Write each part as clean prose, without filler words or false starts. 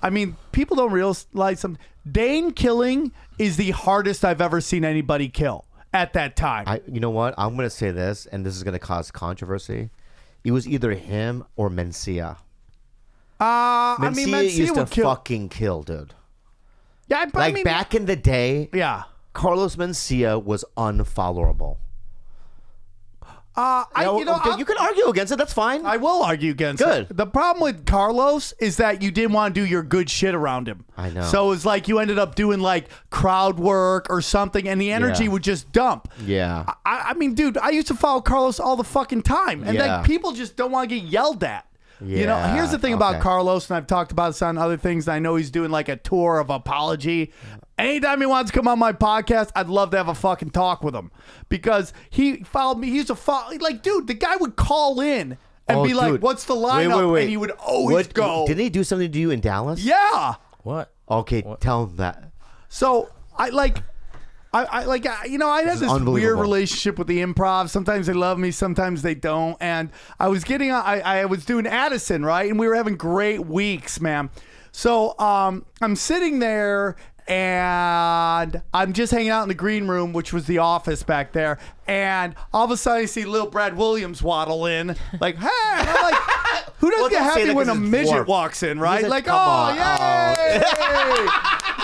I mean, people don't realize something. Dane killing is the hardest I've ever seen anybody kill at that time. You know what? I'm going to say this, and this is going to cause controversy. It was either him or Mencia. Mencia used to fucking kill, dude. Yeah, but like back in the day. Yeah. Carlos Mencia was unfollowable. You can argue against it. That's fine. I will argue against it. The problem with Carlos is that you didn't want to do your good shit around him. I know. So it was like you ended up doing like crowd work or something, and the energy would just dump. Yeah. I mean, dude, I used to follow Carlos all the fucking time, and like people just don't want to get yelled at. Yeah. You know, here's the thing about Carlos, and I've talked about this on other things. I know he's doing like a tour of apology. Anytime he wants to come on my podcast, I'd love to have a fucking talk with him because he followed me. He's like, dude, the guy would call in and be like, "What's the lineup?" Wait. And he would always go. Didn't he do something to you in Dallas? Yeah. What? Okay, tell him that. So I had this weird relationship with the Improv. Sometimes they love me, sometimes they don't. And I was I was doing Addison, right? And we were having great weeks, man. So I'm sitting there and I'm just hanging out in the green room, which was the office back there. And all of a sudden I see little Brad Williams waddle in, like, hey, and I'm like, who doesn't get happy when a midget walks in, right? Like, oh, yay!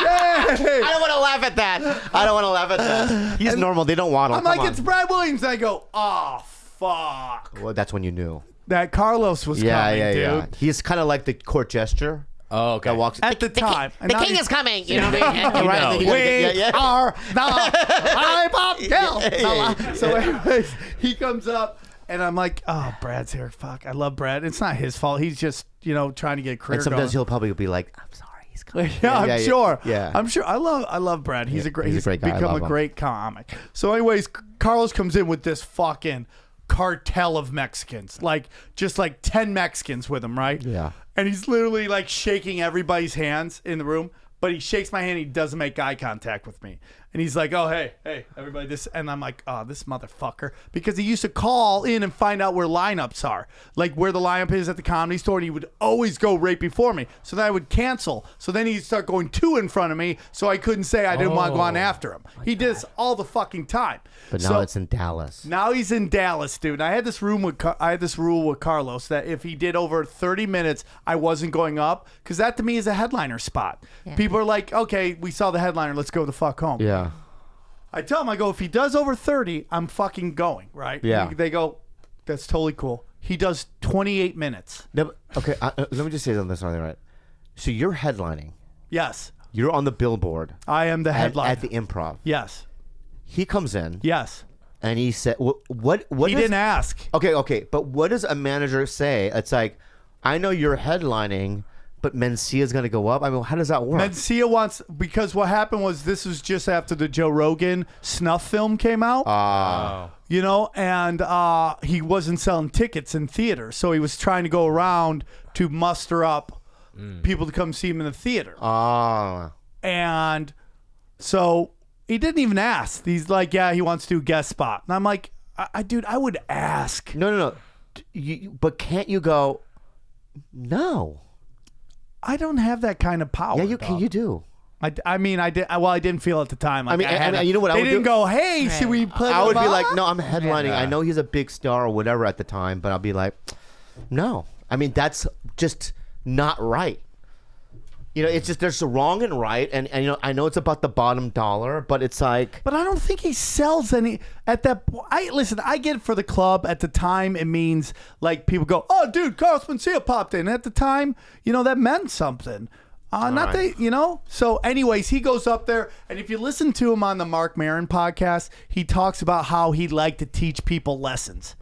Yay! I don't want to laugh at that. He's normal. They don't waddle. I'm like, it's Brad Williams. And I go, oh, fuck. Well, that's when you knew. That Carlos was coming, dude. Yeah. He's kind of like the court gesture. Oh, okay. That walks at the time. The king is coming. You know what I mean? Right. We are the Bible. So anyways, he comes up. And I'm like, oh, Brad's here. Fuck, I love Brad. It's not his fault. He's just, trying to get a career And sometimes going. he'll probably be like, I'm sorry, he's coming. I'm sure. Yeah. I'm sure. I love Brad. He's a great guy. Become a great comic. So anyways, Carlos comes in with this fucking cartel of Mexicans. Like, just like 10 Mexicans with him, right? Yeah. And he's literally like shaking everybody's hands in the room. But he shakes my hand. He doesn't make eye contact with me. And he's like, oh, hey, everybody. And I'm like, oh, this motherfucker. Because he used to call in and find out where lineups are. Like where the lineup is at the Comedy Store. And he would always go right before me. So then I would cancel. So then he'd start going 2 in front of me. So I couldn't say I didn't want to go on after him. He did this all the fucking time. But now it's in Dallas. Now he's in Dallas, dude. I had this rule with Carlos that if he did over 30 minutes, I wasn't going up. Because that to me is a headliner spot. Yeah. People are like, okay, we saw the headliner. Let's go the fuck home. Yeah. I tell him, I go, if he does over 30, I'm fucking going, right? Yeah. They go, that's totally cool. He does 28 minutes. No, okay, let me just say something, right? So you're headlining. Yes. You're on the billboard. I am the headliner. At the Improv. Yes. He comes in. Yes. And he said, what he didn't ask. Okay, but what does a manager say? It's like, I know you're headlining, but Mencia's going to go up? I mean, how does that work? Mencia wants, because what happened was this was just after the Joe Rogan snuff film came out. And he wasn't selling tickets in theaters. So he was trying to go around to muster up people to come see him in the theater. And so he didn't even ask. He's like, yeah, he wants to do a guest spot. And I'm like, dude, I would ask. No. But can't you go, no? I don't have that kind of power. Yeah, you do. I mean, I did. Well, I didn't feel at the time. Like, you know what? They didn't go, hey, should we play? I would be like, no, I'm headlining. Yeah. I know he's a big star or whatever at the time, but I'll be like, no. I mean, that's just not right. It's just there's wrong and right, and I know it's about the bottom dollar, but it's like. But I don't think he sells any at that point. Listen, I get it for the club. At the time, it means like people go, oh, dude, Carlos Mencia popped in. At the time, that meant something. So anyways, he goes up there, and if you listen to him on the Mark Maron podcast, he talks about how he liked to teach people lessons.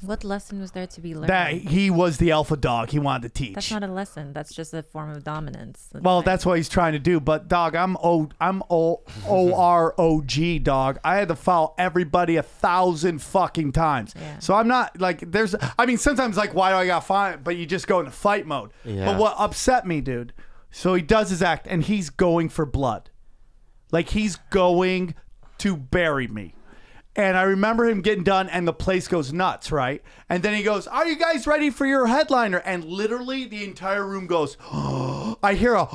What lesson was there to be learned? That he was the alpha dog he wanted to teach. That's not a lesson. That's just a form of dominance. That's what he's trying to do. But dog, I'm OROG, dog. I had to foul everybody 1,000 fucking times. Yeah. So I'm not like sometimes like, why do I got fined? But you just go into fight mode. Yeah. But what upset me, dude? So he does his act, and he's going for blood. Like he's going to bury me. And I remember him getting done, and the place goes nuts, right? And then he goes, "Are you guys ready for your headliner?" And literally, the entire room goes. I hear a.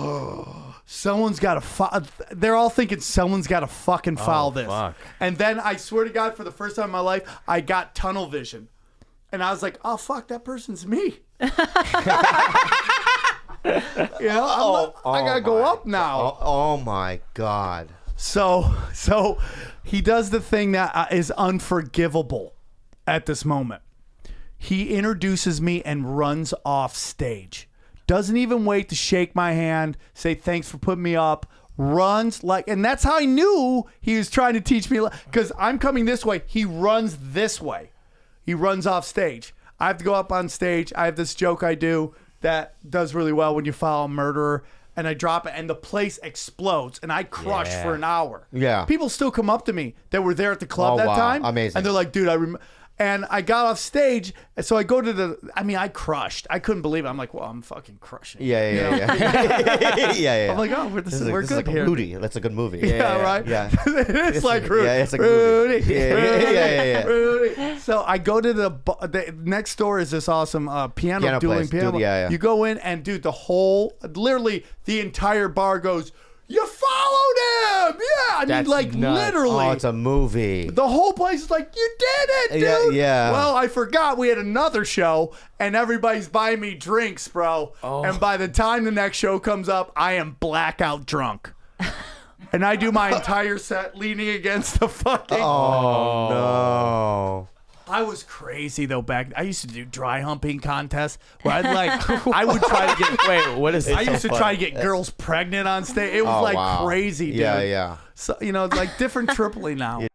Someone's got to. They're all thinking someone's got to fucking foul this. Fuck. And then I swear to God, for the first time in my life, I got tunnel vision, and I was like, "Oh fuck, that person's me." I gotta go up now. Oh my God. So he does the thing that is unforgivable at this moment. He introduces me and runs off stage. Doesn't even wait to shake my hand, say thanks for putting me up. Runs like, and that's how I knew he was trying to teach me, because I'm coming this way. He runs this way. He runs off stage. I have to go up on stage. I have this joke I do that does really well when you follow a murderer. And I drop it, and the place explodes, and I crush for an hour. Yeah. People still come up to me that were there at the club that wow. time. Amazing. And they're like, dude, I remember. And I got off stage, and so I go to I crushed. I couldn't believe it. I'm like, well, I'm fucking crushing. Yeah. I'm like, oh, we're This is good like here. a Rudy. That's a good movie. Yeah, right? Yeah. It's like Rudy. Yeah, it's like Rudy. Rudy. Yeah. Rudy. So I go to the next door is this awesome piano dueling place. piano. Dude, yeah. You go in, and dude, literally the entire bar goes, "You followed him!" Yeah, I That's mean, like nuts. literally. Oh, it's a movie. The whole place is like, "You did it, dude!" Yeah. Well, I forgot we had another show, and everybody's buying me drinks, bro. Oh. And by the time the next show comes up, I am blackout drunk. And I do my entire set leaning against the fucking. Oh no. I was crazy though back. I used to do dry humping contests where I would try to get. Wait, what is this? I used to try to get girls pregnant on stage. It was Oh, like wow. crazy, dude. Yeah. So like different Tripoli now.